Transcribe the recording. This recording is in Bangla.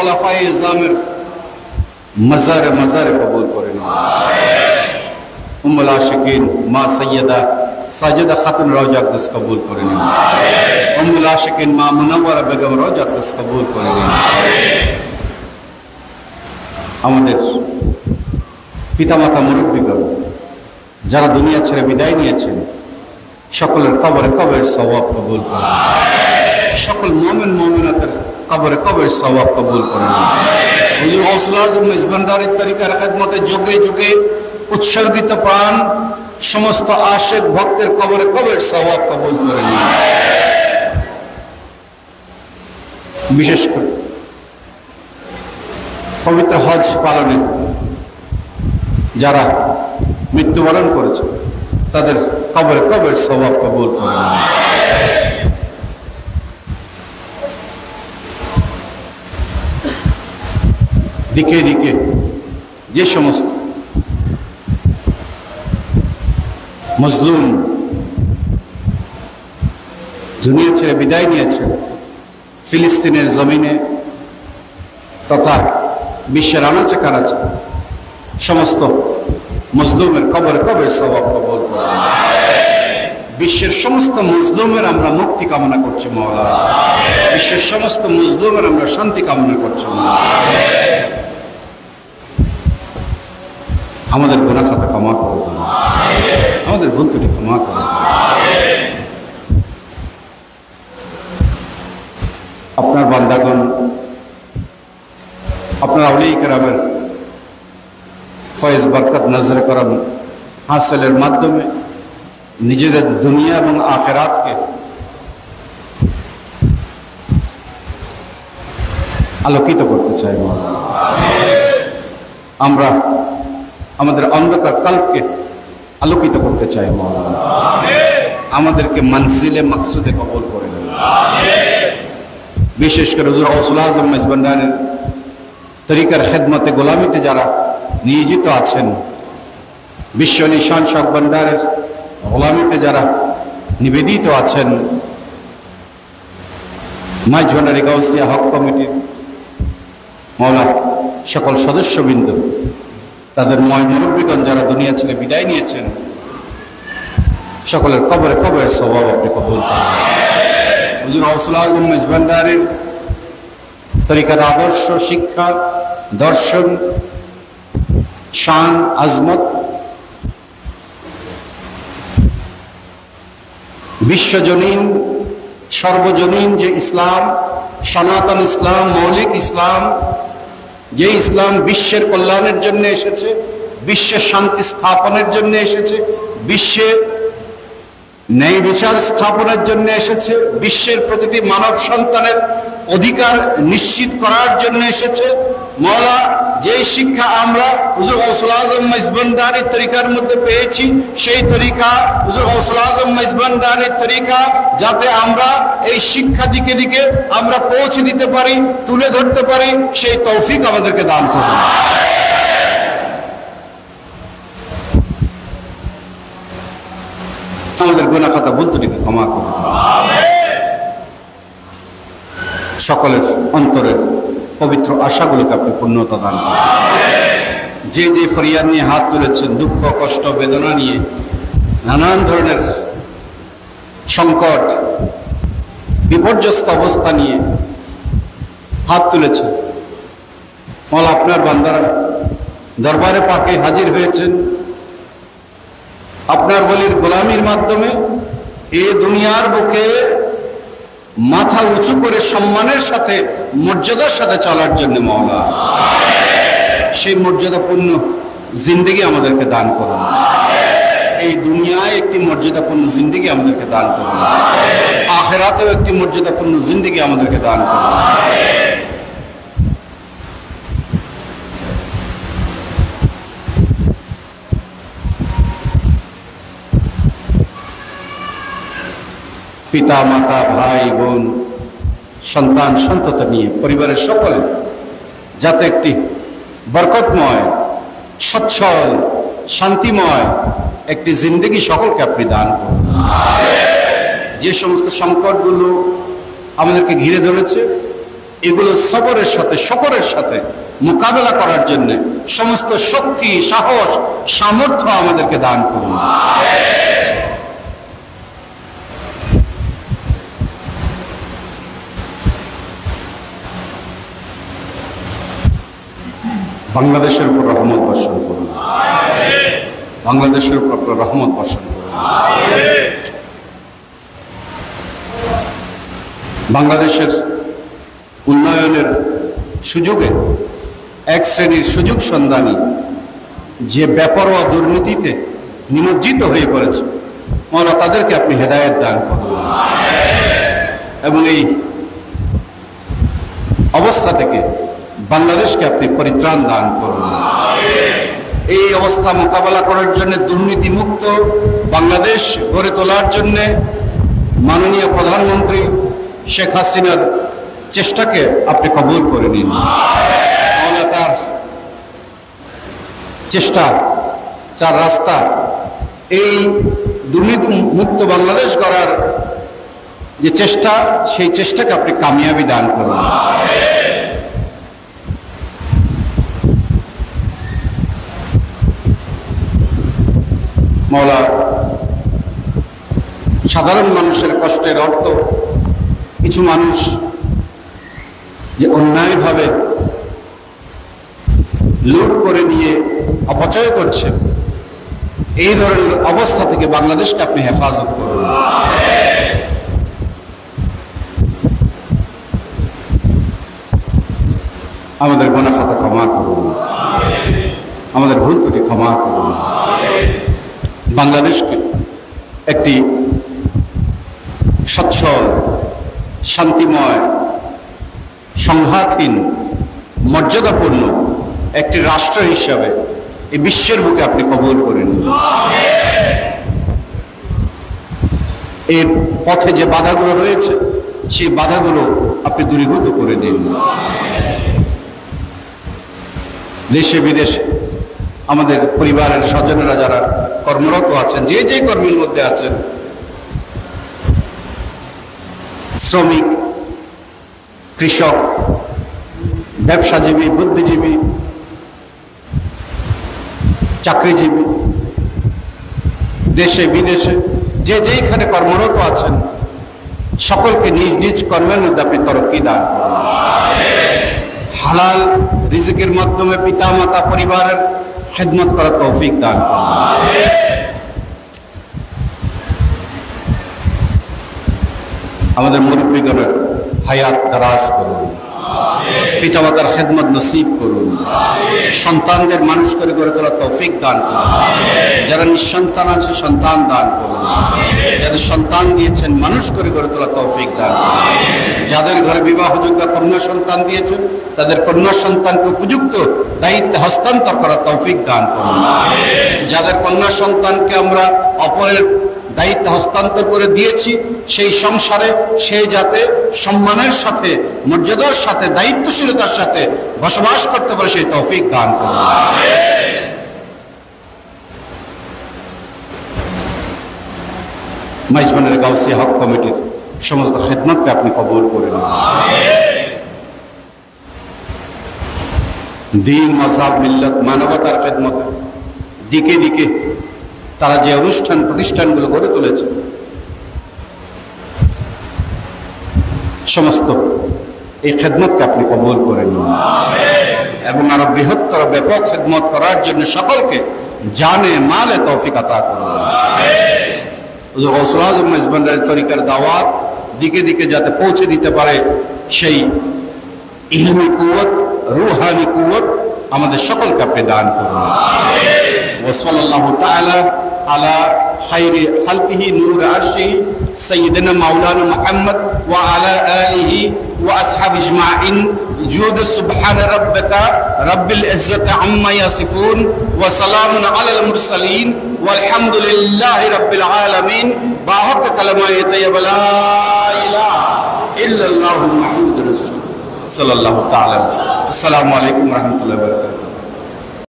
খোলাফায়ে ইজআমের মাজারে কবুল করে নিন। উম্মুল আশিকিন মা সৈয়দা সাজিদা খাতুন রওজা আকদাস কবুল করে নিন। উম্মুল আশিকিন মা মুনাওয়ারা বেগম রওজা আকদাস কবুল করে নিন। আমাদের পিতামাতা মুরব্বীগণ যারা দুনিয়া ছেড়ে বিদায় নিয়েছেন, সকলের কবরে কবরের সওয়াব কবুল করুন। সকল মুমিন মুমিনাতের কবরে কবরের সওয়াব কবুল করুন। হুজুর গৌসুল আজম মেজবান্ডারির তরিকার খেদমতে যুগে যুগে উৎসর্গিত প্রাণ সমস্ত আশিক ভক্তের কবরে কবরের সওয়াব কবুল করে নিন। বিশেষ করে পবিত্র হজ পালনে যারা মৃত্যুবরণ করেছে তাদের কবরে কবরের সওয়াব কবুল করে নিন। দিকে দিকে যে সমস্ত মজলুম দুনিয়া ছেড়ে বিদায় নিয়েছে, ফিলিস্তিনের জমিনে তথা বিশ্বের আনাচে কানাচে সমস্ত মজলুমের কবরে কবরের সওয়াব কবুল করুন। বিশ্বের সমস্ত মজলুমের আমরা মুক্তি কামনা করছি মওলা। বিশ্বের সমস্ত মজলুমের আমরা শান্তি কামনা করছি মওলা। আমাদের গুনাহ খাতা ক্ষমা করে দিন, আমাদের ভুল ত্রুটি ক্ষমা করে দিন। আপনার বান্দাগণ আপনার আউলিয়া কেরামের ফয়েজ বরকত নজরে করম হাসিলের মাধ্যমে নিজেদের দুনিয়া এবং আখিরাতকে আলোকিত করতে চাই মওলা। আমরা আমাদের অন্ধকার কল্পকে আলোকিত করতে চাই মওলা। আমাদেরকে মনজিলে মকসুদে কবুল করে নিন। বিশেষ করে হুজুর গৌসুল আজম মেজবান্ডারির তরিকার খেদমতে গোলামিতে যারা নিয়োজিত আছেন, বিশ্ব নিশান শখ ভান্ডারের গোলামিতে যারা নিবেদিত আছেন, মাইজ ভান্ডারি গাউসিয়া হক কমিটির মওলা সকল সদস্যবৃন্দ, তাদের ময় মুরব্বীগণ যারা দুনিয়া ছেড়ে বিদায় নিয়েছেন, সকলের কবরে কবরের সওয়াব আপনি কবুল করুন। হুজুর গৌসুল আজম মেজবান্ডারির তরিকার আদর্শ, শিক্ষা, দর্শন, শান, আজমত বিশ্বজনীন সর্বজনীন যে ইসলাম, সনাতন ইসলাম, মৌলিক ইসলাম, যে ইসলাম বিশ্বের কল্যাণের জন্য এসেছে, বিশ্বের শান্তি স্থাপনের জন্য এসেছে, বিশ্বে ন্যায় বিচার স্থাপনের জন্য এসেছে, বিশ্বের প্রতিটি মানব সন্তানের অধিকার নিশ্চিত করার জন্য এসেছে। মওলা, যে শিক্ষা আমরা হুজুর গৌসুল আজম মেজবান্ডারির তরিকার মধ্যে পেয়েছি, সেই তরিকা হুজুর গৌসুল আজম মেজবান্ডারির তরিকা যাতে আমরা এই শিক্ষা দিকে দিকে আমরা পৌঁছে দিতে পারি, তুলে ধরতে পারি, সেই তৌফিক আমাদেরকে দান করুন। আমাদের গুনাহ খাতা ভুল ত্রুটি ক্ষমা করুন। সকলের অন্তরের পবিত্র আশাগুলোকে আপনি পূর্ণতা দান করুন। যে যে ফরিয়াদ নিয়ে হাত তুলেছেন, দুঃখ কষ্ট বেদনা নিয়ে, নানান ধরনের সংকট বিপর্যস্ত অবস্থা নিয়ে হাত তুলেছেন, মওলা আপনার বান্দারা দরবারে পাকে হাজির হয়েছেন। আপনার ওলির গোলামির মাধ্যমে এই দুনিয়ার বুকে মাথা উঁচু করে সম্মানের সাথে, মর্যাদার সাথে চলার জন্য মওলা সেই মর্যাদাপূর্ণ জিন্দেগি আমাদেরকে দান করুন। এই দুনিয়ায় একটি মর্যাদাপূর্ণ জিন্দেগি আমাদেরকে দান করুন, আখিরাতেও একটি মর্যাদাপূর্ণ জিন্দেগি আমাদেরকে দান করুন। পিতা মাতা ভাই বোন সন্তান সন্ততি নিয়ে পরিবারের সকলে যাতে একটি বরকতময়, সচ্ছল, শান্তিময় একটি জিন্দেগি সকলকে আপনি দান করুন। যে সমস্ত সংকটগুলো আমাদেরকে ঘিরে ধরেছে, এগুলো সবরের সাথে শকরের সাথে মোকাবেলা করার জন্য সমস্ত শক্তি, সাহস, সামর্থ্য আমাদেরকে দান করুন। বাংলাদেশের উপর রহমত বর্ষণ করুন। বাংলাদেশের উপর রহমত বর্ষণ করুন। বাংলাদেশের উন্নয়নের সুযোগে এক শ্রেণীর সুযোগ সন্ধানী যে বেপরোয়া দুর্নীতিতে নিমজ্জিত হয়ে পড়েছে, মওলা তাদেরকে আপনি হেদায়েত দান করুন এবং এই অবস্থা থেকে বাংলাদেশকে আপনি পরিত্রাণ দান করুন। এই অবস্থা মোকাবেলা করার জন্য, দুর্নীতি মুক্ত বাংলাদেশ গড়ে তোলার জন্য মাননীয় প্রধানমন্ত্রী শেখ হাসিনার চেষ্টাকে আপনি কবুল করে নিন। তার চেষ্টা, তার রাস্তা, এই দুর্নীতি মুক্ত বাংলাদেশ গড়ার যে চেষ্টা, সেই চেষ্টাকে আপনি কামিয়াবি দান করুন। মওলা, সাধারণ মানুষের কষ্টের অর্থ কিছু মানুষ যে অন্যায়ভাবে লুট করে নিয়ে অপচয় করছে, এই ধরনের অবস্থা থেকে বাংলাদেশকে আপনি হেফাজত করুন। আমাদের গুনাহ খাতা ক্ষমা করুন, আমাদের ভুল ত্রুটি ক্ষমা করুন। বাংলাদেশকে একটি সচ্ছল, শান্তিময়, সংঘাতহীন, মর্যাদাপূর্ণ একটি রাষ্ট্র হিসাবে এই বিশ্বের বুকে আপনি কবুল করে নিন। এর পথে যে বাধাগুলো রয়েছে, সেই বাধাগুলো আপনি দূরীভূত করে দিন। দেশে বিদেশে আমাদের পরিবারের স্বজনেরা যারা কর্মরত আছেন, যে যে কর্মের মধ্যে আছেন, শ্রমিক, কৃষক, ব্যবসাজীবী, বুদ্ধিজীবী, চাকরিজীবী, দেশে বিদেশে যে যেখানে কর্মরত আছেন, সকলকে নিজ নিজ কর্মের মধ্যে আপনি তরক্কি দান করুন। হালাল রিজিকের মাধ্যমে পিতা মাতা পরিবারের খেদমত করার তৌফিক দান করুন। আমাদের মুরব্বীগণের হায়াত দারাজ করুন, পিতামাতার খেদমত নসিব করুন, সন্তানদের মানুষ করে গড়ে তোলার তৌফিক দান করুন। যারা নিঃসন্তান আছে সন্তান দান করুন, যাদের সন্তান দিয়েছেন মানুষ করে গড়ে তোলার তৌফিক দান করুন। যাদের ঘরে বিবাহযোগ্য কন্যা সন্তান দিয়েছেন, তাদের কন্যা সন্তানকে উপযুক্ত দায়িত্ব হস্তান্তর করার তৌফিক দান করুন। যাদের কন্যা সন্তানকে আমরা অপরের দায়িত্ব হস্তান্তর করে দিয়েছি, সেই সংসারে সে যাতে সম্মানের সাথে, মর্যাদার সাথে, দায়িত্বশীলতার সাথে বসবাস করতে পারে, সেই তৌফিক দান করুন। মাইজবানের গাউসিয়া হক কমিটির সমস্ত খেদমতকে আপনি কবুল করে নিন। দ্বীন, মাযহাব, মিল্লাত, মানবতার খেদমতে দিকে দিকে তারা যে অনুষ্ঠান প্রতিষ্ঠানগুলো গড়ে তুলেছে, সমস্ত এই খেদমতকে আপনি কবুল করে নিন এবং আরো বৃহত্তর ব্যাপক খেদমত করার জন্য সকলকে জানে মালে তৌফিক আতা করুন। হুজুর গৌসুল আজম মেজবানের তরিকার দাওয়াত দিকে দিকে যাতে পৌঁছে দিতে পারে, সেই ইলমি কুওয়াত, রুহানি কুওয়াত আমাদের সকলকে আপনি দান করুন। ওয়া সাল্লাল্লাহু তাআলা আলা খায়রি খালকিহি নূর আরশিহি সাইয়্যিদিনা মাওলানা মুহাম্মদ ওয়া আলা আলিহি ওয়া আসহাবি আজমাইন। জুদ সুবহান রাব্বিকা রাব্বিল ইজ্জাতি আম্মা ইয়াসিফুন ওয়া সালামুন আলাল মুরসালিন ওয়ালহামদুলিল্লাহি রাব্বিল আলামিন। বাহক কালামায়ে তাইয়্যিবা লা ইলাহা ইল্লাল্লাহু মুহাম্মাদুর রাসূল সাল্লাল্লাহু তাআলা। আসসালামু আলাইকুম ওয়া রাহমাতুল্লাহি ওয়া বারাকাতুহু।